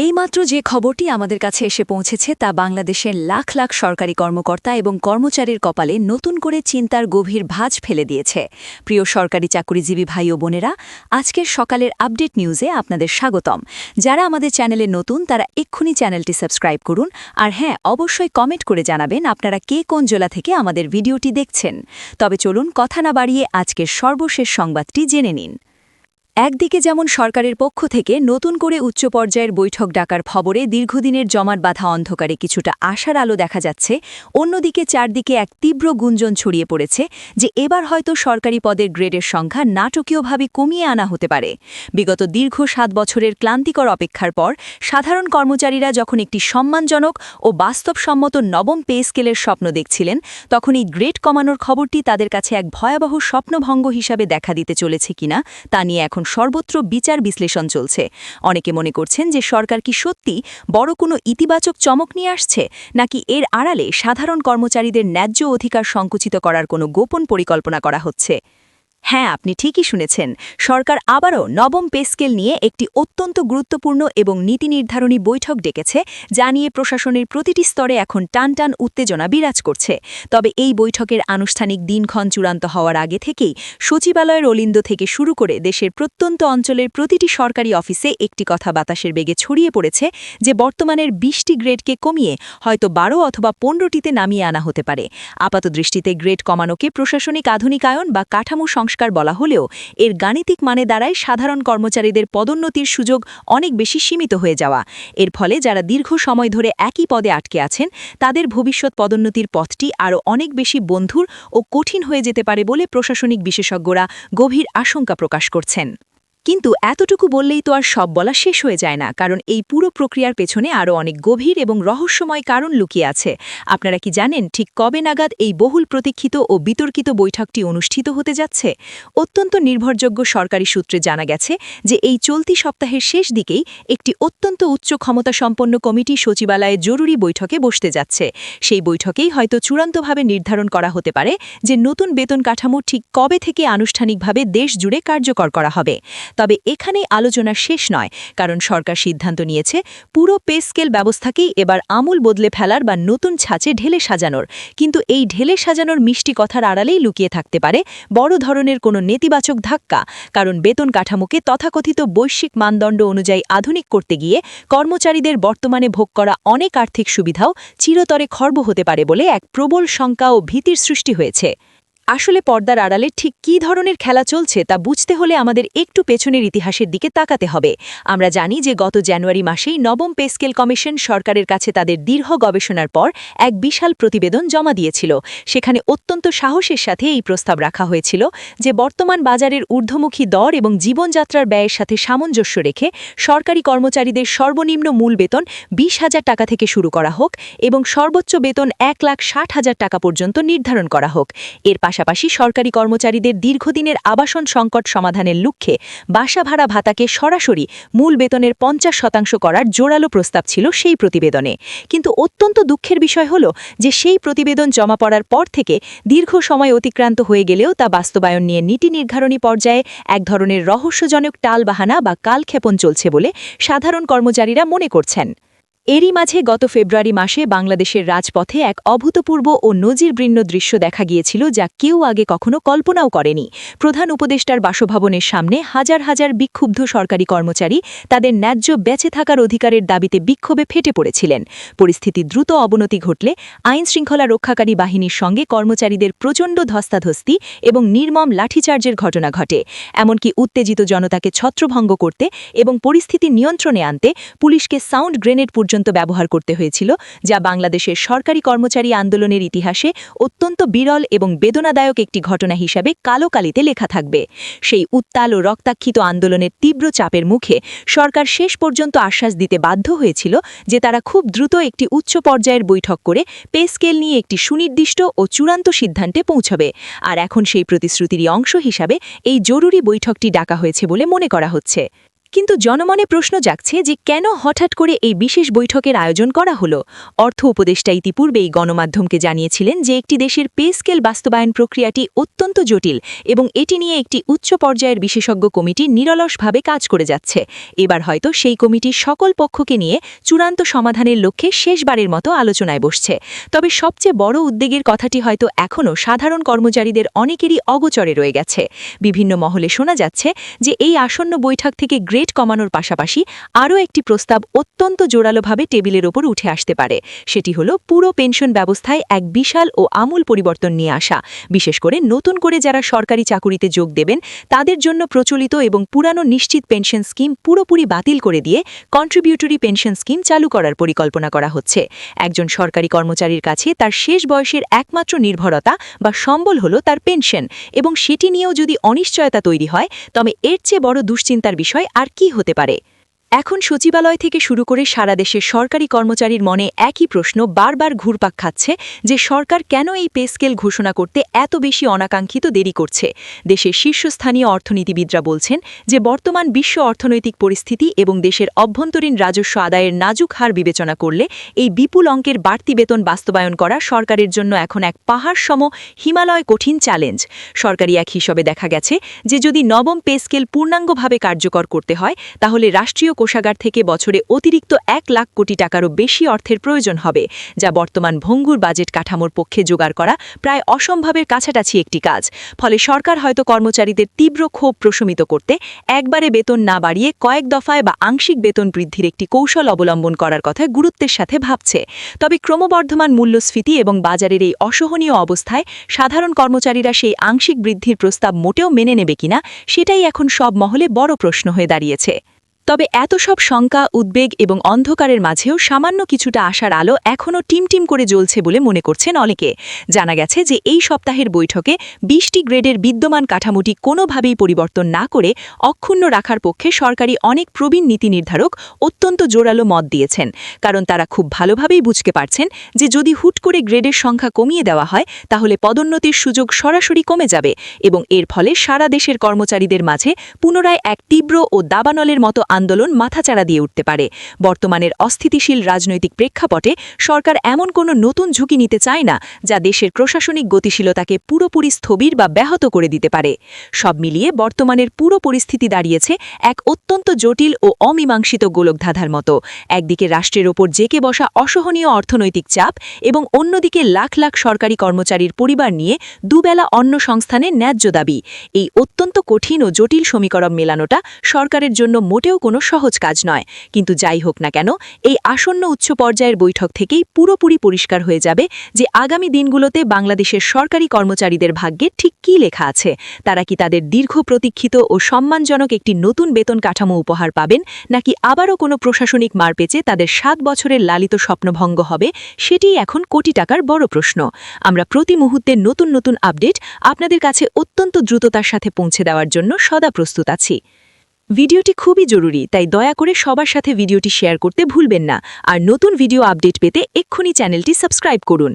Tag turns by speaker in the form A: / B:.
A: এইমাত্র যে খবরটি আমাদের কাছে এসে পৌঁছেছে তা বাংলাদেশের লাখ লাখ সরকারি কর্মকর্তা এবং কর্মচারীর কপালে নতুন করে চিন্তার গভীর ভাঁজ ফেলে দিয়েছে। প্রিয় সরকারি চাকুরিজীবী ভাই ও বোনেরা, আজকের সকালের আপডেট নিউজে আপনাদের স্বাগতম। যারা আমাদের চ্যানেলে নতুন তারা এক্ষুনি চ্যানেলটি সাবস্ক্রাইব করুন, আর হ্যাঁ, অবশ্যই কমেন্ট করে জানাবেন আপনারা কে কোন জেলা থেকে আমাদের ভিডিওটি দেখছেন। তবে চলুন কথা না বাড়িয়ে আজকের সর্বশেষ সংবাদটি জেনে নিন। একদিকে যেমন সরকারের পক্ষ থেকে নতুন করে উচ্চ পর্যায়ের বৈঠক ডাকার খবরে দীর্ঘদিনের জমাট বাঁধা অন্ধকারে কিছুটা আশার আলো দেখা যাচ্ছে, অন্যদিকে চারদিকে এক তীব্র গুঞ্জন ছড়িয়ে পড়েছে যে এবার হয়তো সরকারি পদের গ্রেডের সংখ্যা নাটকীয়ভাবে কমিয়ে আনা হতে পারে। বিগত দীর্ঘ 7 বছরের ক্লান্তিকর অপেক্ষার পর সাধারণ কর্মচারীরা যখন একটি সম্মানজনক ও বাস্তবসম্মত নবম পে স্কেলের স্বপ্ন দেখছিলেন, তখন এই গ্রেড কমানোর খবরটি তাদের কাছে এক ভয়াবহ স্বপ্নভঙ্গ হিসাবে দেখা দিতে চলেছে কিনা তা নিয়ে এখন সর্বত্র বিচার বিশ্লেষণ চলছে। অনেকে মনে করছেন যে সরকার কি সত্যি বড় কোনো ইতিবাচক চমক নিয়ে আসছে, নাকি এর আড়ালে সাধারণ কর্মচারীদের ন্যায্য অধিকার সংকুচিত করার কোনো গোপন পরিকল্পনা করা হচ্ছে। হ্যাঁ, আপনি ঠিকই শুনেছেন, সরকার আবারও নবম পে স্কেল নিয়ে একটি অত্যন্ত গুরুত্বপূর্ণ এবং নীতি নির্ধারণী বৈঠক ডেকেছে, যা নিয়ে প্রশাসনের প্রতিটি স্তরে এখন টানটান উত্তেজনা বিরাজ করছে। তবে এই বৈঠকের আনুষ্ঠানিক দিনক্ষণ চূড়ান্ত হওয়ার আগে থেকেই সচিবালয়ের অলিন্দ থেকে শুরু করে দেশের প্রত্যন্ত অঞ্চলের প্রতিটি সরকারি অফিসে একটি কথা বাতাসের বেগে ছড়িয়ে পড়েছে যে বর্তমানের 20টি গ্রেডকে কমিয়ে হয়তো 12 অথবা 15টিতে নামিয়ে আনা হতে পারে। আপাতদৃষ্টিতে গ্রেড কমানোকে প্রশাসনিক আধুনিকায়ন বা কাঠামো সংস্কার বলা হলেও এর গাণিতিক মানে দাঁড়ায় সাধারণ কর্মচারীদের পদোন্নতির সুযোগ অনেক বেশি সীমিত হয়ে যাওয়া। এর ফলে যারা দীর্ঘ সময় ধরে একই পদে আটকে আছেন, তাদের ভবিষ্যৎ পদোন্নতির পথটি আরও অনেক বেশি বন্ধুর ও কঠিন হয়ে যেতে পারে বলে প্রশাসনিক বিশেষজ্ঞরা গভীর আশঙ্কা প্রকাশ করছেন। কিন্তু এতটুকু বললেই তো আর সব বলা শেষ হয়ে যায় না, কারণ এই পুরো প্রক্রিয়ার পেছনে আরও অনেক গভীর এবং রহস্যময় কারণ লুকিয়ে আছে। আপনারা কি জানেন ঠিক কবে নাগাদ এই বহুল প্রতীক্ষিত ও বিতর্কিত বৈঠকটি অনুষ্ঠিত হতে যাচ্ছে? অত্যন্ত নির্ভরযোগ্য সরকারি সূত্রে জানা গেছে যে এই চলতি সপ্তাহের শেষ দিকেই একটি অত্যন্ত উচ্চ ক্ষমতাসম্পন্ন কমিটি সচিবালয়ে জরুরি বৈঠকে বসতে যাচ্ছে। সেই বৈঠকেই হয়তো চূড়ান্তভাবে নির্ধারণ করা হতে পারে যে নতুন বেতন কাঠামো ঠিক কবে থেকে আনুষ্ঠানিকভাবে দেশ জুড়ে কার্যকর করা হবে। তবে এখানেই আলোচনা শেষ নয়, কারণ সরকার সিদ্ধান্ত নিয়েছে পুরো পে স্কেল ব্যবস্থাকেই এবার আমূল বদলে ফেলার বা নতুন ছাঁচে ঢেলে সাজানোর। কিন্তু এই ঢেলে সাজানোর মিষ্টি কথার আড়ালেই লুকিয়ে থাকতে পারে বড় ধরনের কোনো নেতিবাচক ধাক্কা, কারণ বেতন কাঠামোকে তথাকথিত বৈশ্বিক মানদণ্ড অনুযায়ী আধুনিক করতে গিয়ে কর্মচারীদের বর্তমানে ভোগ করা অনেক আর্থিক সুবিধাও চিরতরে খর্ব হতে পারে বলে এক প্রবল শঙ্কা ও ভীতির সৃষ্টি হয়েছে। আসলে পর্দার আড়ালে ঠিক কী ধরনের খেলা চলছে তা বুঝতে হলে আমাদের একটু পেছনের ইতিহাসের দিকে তাকাতে হবে। আমরা জানি যে গত জানুয়ারি মাসেই নবম পে স্কেল কমিশন সরকারের কাছে তাদের দীর্ঘ গবেষণার পর এক বিশাল প্রতিবেদন জমা দিয়েছিল। সেখানে অত্যন্ত সাহসের সাথে এই প্রস্তাব রাখা হয়েছিল যে বর্তমান বাজারের ঊর্ধ্বমুখী দর এবং জীবনযাত্রার ব্যয়ের সাথে সামঞ্জস্য রেখে সরকারি কর্মচারীদের সর্বনিম্ন মূল বেতন 20,000 টাকা থেকে শুরু করা হোক এবং সর্বোচ্চ বেতন 1,60,000 টাকা পর্যন্ত নির্ধারণ করা হোক। এর পাশাপাশি সরকারি কর্মচারীদের দীর্ঘদিনের আবাসন সংকট সমাধানের লক্ষ্যে বাসা ভাড়া ভাতাকে সরাসরি মূল বেতনের 50% করার জোরালো প্রস্তাব ছিল সেই প্রতিবেদনে। কিন্তু অত্যন্ত দুঃখের বিষয় হল যে সেই প্রতিবেদন জমা পড়ার পর থেকে দীর্ঘ সময় অতিক্রান্ত হয়ে গেলেও তা বাস্তবায়ন নিয়ে নীতি নির্ধারণী পর্যায়ে এক ধরনের রহস্যজনক টালবাহানা বা কালক্ষেপণ চলছে বলে সাধারণ কর্মচারীরা মনে করছেন। এরই মাঝে গত ফেব্রুয়ারি মাসে বাংলাদেশের রাজপথে এক অভূতপূর্ব ও নজিরবিহীন দৃশ্য দেখা গিয়েছিল, যা কেউ আগে কখনো কল্পনাও করেনি। প্রধান উপদেষ্টার বাসভবনের সামনে হাজার হাজার বিক্ষুব্ধ সরকারি কর্মচারী তাদের ন্যায্য বেঁচে থাকার অধিকারের দাবিতে বিক্ষোভে ফেটে পড়েছিলেন। পরিস্থিতি দ্রুত অবনতি ঘটলে আইনশৃঙ্খলা রক্ষাকারী বাহিনীর সঙ্গে কর্মচারীদের প্রচণ্ড ধস্তাধস্তি এবং নির্মম লাঠিচার্জের ঘটনা ঘটে। এমনকি উত্তেজিত জনতাকে ছত্রভঙ্গ করতে এবং পরিস্থিতি নিয়ন্ত্রণে আনতে পুলিশকে সাউন্ড গ্রেনেড পর্যন্ত ব্যবহার করতে হয়েছিল, যা বাংলাদেশের সরকারি কর্মচারী আন্দোলনের ইতিহাসে অত্যন্ত বিরল এবং বেদনাদায়ক একটি ঘটনা হিসাবে কালো কালিতে লেখা থাকবে। সেই উত্তাল ও রক্তাক্ষিত আন্দোলনের তীব্র চাপের মুখে সরকার শেষ পর্যন্ত আশ্বাস দিতে বাধ্য হয়েছিল যে তারা খুব দ্রুত একটি উচ্চ পর্যায়ের বৈঠক করে পে স্কেল নিয়ে একটি সুনির্দিষ্ট ও চূড়ান্ত সিদ্ধান্তে পৌঁছবে। আর এখন সেই প্রতিশ্রুতিরই অংশ হিসাবে এই জরুরি বৈঠকটি ডাকা হয়েছে বলে মনে করা হচ্ছে। কিন্তু জনমনে প্রশ্ন জাগছে যে কেন হঠাৎ করে এই বিশেষ বৈঠকের আয়োজন করা হলো। অর্থ উপদেষ্টা ইতিপূর্বেই গণমাধ্যমকে জানিয়েছিলেন যে একটি দেশের পে স্কেল বাস্তবায়ন প্রক্রিয়াটি অত্যন্ত জটিল এবং এটি নিয়ে একটি উচ্চ পর্যায়ের বিশেষজ্ঞ কমিটি নিরলসভাবে কাজ করে যাচ্ছে। এবার হয়তো সেই কমিটির সকল পক্ষকে নিয়ে চূড়ান্ত সমাধানের লক্ষ্যে শেষবারের মতো আলোচনায় বসছে। তবে সবচেয়ে বড় উদ্বেগের কথাটি হয়তো এখনও সাধারণ কর্মচারীদের অনেকেরই অগোচরে রয়ে গেছে। বিভিন্ন মহলে শোনা যাচ্ছে যে এই আসন্ন বৈঠক থেকে গ্রেড কমানোর পাশাপাশি আরও একটি প্রস্তাব অত্যন্ত জোরালোভাবে টেবিলের ওপর উঠে আসতে পারে। সেটি হলো পুরো পেনশন ব্যবস্থায় এক বিশাল ও আমূল পরিবর্তন নিয়ে আসা। বিশেষ করে নতুন করে যারা সরকারি চাকুরিতে যোগ দেবেন তাদের জন্য প্রচলিত এবং পুরানো নিশ্চিত পেনশন স্কিম পুরোপুরি বাতিল করে দিয়ে কন্ট্রিবিউটরি পেনশন স্কিম চালু করার পরিকল্পনা করা হচ্ছে। একজন সরকারি কর্মচারীর কাছে তার শেষ বয়সের একমাত্র নির্ভরতা বা সম্বল হলো তার পেনশন, এবং সেটি নিয়েও যদি অনিশ্চয়তা তৈরি হয় তবে এর চেয়ে বড় দুশ্চিন্তার বিষয় আর কি হতে পারে। এখন সচিবালয় থেকে শুরু করে সারা দেশের সরকারি কর্মচারীর মনে একই প্রশ্ন বারবার ঘুরপাক খাচ্ছে যে সরকার কেন এই পে স্কেল ঘোষণা করতে এত বেশি অনাকাঙ্ক্ষিত দেরি করছে। দেশের শীর্ষস্থানীয় অর্থনীতিবিদরা বলছেন যে বর্তমান বিশ্ব অর্থনৈতিক পরিস্থিতি এবং দেশের অভ্যন্তরীণ রাজস্ব আদায়ের নাজুক হার বিবেচনা করলে এই বিপুল অঙ্কের বাড়তি বেতন বাস্তবায়ন করা সরকারের জন্য এখন এক পাহাড়সম হিমালয় কঠিন চ্যালেঞ্জ। সরকারি এক হিসাবে দেখা গেছে যে যদি নবম পে স্কেল পূর্ণাঙ্গভাবে কার্যকর করতে হয় তাহলে রাষ্ট্রীয় কোষাগার থেকে বছরে অতিরিক্ত ১ লাখ কোটি টাকারও বেশি অর্থের প্রয়োজন হবে, যা বর্তমান ভঙ্গুর বাজেট কাঠামোর পক্ষে জোগাড় করা প্রায় অসম্ভবের কাছাকাছি একটি কাজ। ফলে সরকার হয়তো কর্মচারীদের তীব্র ক্ষোভ প্রশমিত করতে একবারে বেতন না বাড়িয়ে কয়েক দফায় বা আংশিক বেতন বৃদ্ধির একটি কৌশল অবলম্বন করার কথা গুরুত্বের সাথে ভাবছে। তবে ক্রমবর্ধমান মূল্যস্ফীতি এবং বাজারের এই অসহনীয় অবস্থায় সাধারণ কর্মচারীরা সেই আংশিক বৃদ্ধির প্রস্তাব মোটেও মেনে নেবে কিনা সেটাই এখন সব মহলে বড় প্রশ্ন হয়ে দাঁড়িয়েছে। তবে এত সব শঙ্কা, উদ্বেগ এবং অন্ধকারের মাঝেও সামান্য কিছুটা আশার আলো এখনও টিমটিম করে জ্বলছে বলে মনে করছেন অনেকে। জানা গেছে যে এই সপ্তাহের বৈঠকে ২০টি গ্রেডের বিদ্যমান কাঠামোটি কোনোভাবেই পরিবর্তন না করে অক্ষুণ্ণ রাখার পক্ষে সরকারি অনেক প্রবীণ নীতি নির্ধারক অত্যন্ত জোরালো মত দিয়েছেন। কারণ তারা খুব ভালোভাবেই বুঝতে পারছেন যে যদি হুট করে গ্রেডের সংখ্যা কমিয়ে দেওয়া হয় তাহলে পদোন্নতির সুযোগ সরাসরি কমে যাবে এবং এর ফলে সারা দেশের কর্মচারীদের মাঝে পুনরায় এক তীব্র ও দাবানলের মতো আন্দোলন মাথাচাড়া দিয়ে উঠতে পারে। বর্তমানের অস্থিতিশীল রাজনৈতিক প্রেক্ষাপটে সরকার এমন কোনো নতুন ঝুঁকি নিতে চায় না যা দেশের প্রশাসনিক গতিশীলতাকে পুরোপুরি স্থবির বা ব্যাহত করে দিতে পারে। সব মিলিয়ে বর্তমানের পুরো পরিস্থিতি দাঁড়িয়েছে এক অত্যন্ত জটিল ও অমীমাংসিত গোলকধাঁধার মতো। একদিকে রাষ্ট্রের ওপর জেকে বসা অসহনীয় অর্থনৈতিক চাপ এবং অন্যদিকে লাখ লাখ সরকারি কর্মচারীর পরিবার নিয়ে দুবেলা অন্ন সংস্থানের ন্যায্য দাবি। এই অত্যন্ত কঠিন ও জটিল সমীকরণ মেলানোটা সরকারের জন্য মোটেও কোনো সহজ কাজ নয়। কিন্তু যাই হোক না কেন, এই আসন্ন উচ্চ পর্যায়ের বৈঠক থেকেই পুরোপুরি পরিষ্কার হয়ে যাবে যে আগামী দিনগুলোতে বাংলাদেশের সরকারি কর্মচারীদের ভাগ্যে ঠিক কী লেখা আছে। তারা কি তাদের দীর্ঘ প্রতীক্ষিত ও সম্মানজনক একটি নতুন বেতন কাঠামো উপহার পাবেন, নাকি আবারও কোনো প্রশাসনিক মারপেচে তাদের ৭ বছরের লালিত স্বপ্নভঙ্গ হবে, সেটিই এখন কোটি টাকার বড় প্রশ্ন। আমরা প্রতি মুহূর্তে নতুন নতুন আপডেট আপনাদের কাছে অত্যন্ত দ্রুততার সাথে পৌঁছে দেওয়ার জন্য সদা প্রস্তুত আছি। ভিডিওটি খুবই জরুরি, তাই দয়া করে সবার সাথে ভিডিওটি শেয়ার করতে ভুলবেন না। আর নতুন ভিডিও আপডেট পেতে এক্ষুনি চ্যানেলটি সাবস্ক্রাইব করুন।